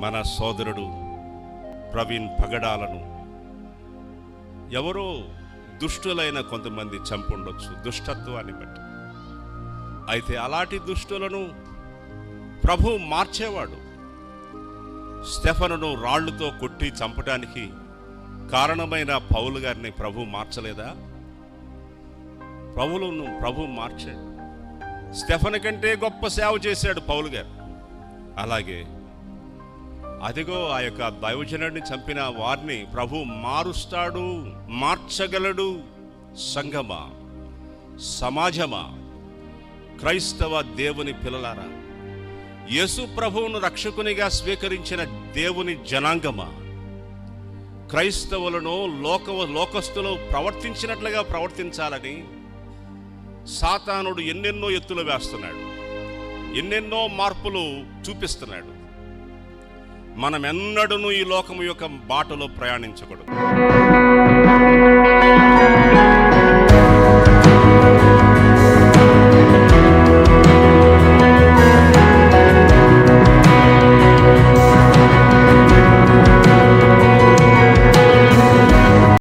మన సోదరుడు ప్రవీణ్ పగడాలను ఎవరో దుష్టులైన కొంతమంది చంపుండొచ్చు, దుష్టత్వాన్ని బట్టి. అయితే అలాంటి దుష్టులను ప్రభు మార్చేవాడు. స్టెఫనును రాళ్లతో కొట్టి చంపడానికి కారణమైన పౌలు గారిని ప్రభు మార్చలేదా? ప్రభు మార్చాడు. స్టెఫను కంటే గొప్ప సేవ చేశాడు పౌలు గారు. అలాగే అదిగో ఆ యొక్క దైవజనుడిని చంపిన వారిని ప్రభు మారుస్తాడు, మార్చగలడు. సంఘమా, సమాజమా, క్రైస్తవ దేవుని పిల్లలారా, యేసు ప్రభువును రక్షకునిగా స్వీకరించిన దేవుని జనాంగమా, క్రైస్తవులను లోకస్తులు ప్రవర్తించినట్లుగా ప్రవర్తించాలని సాతానుడు ఎన్నెన్నో ఎత్తులు వేస్తున్నాడు, ఎన్నెన్నో మార్పులు చూపిస్తున్నాడు. మనమెన్నడూ ఈ లోకము యొక్క బాటలో ప్రయాణించకూడదు.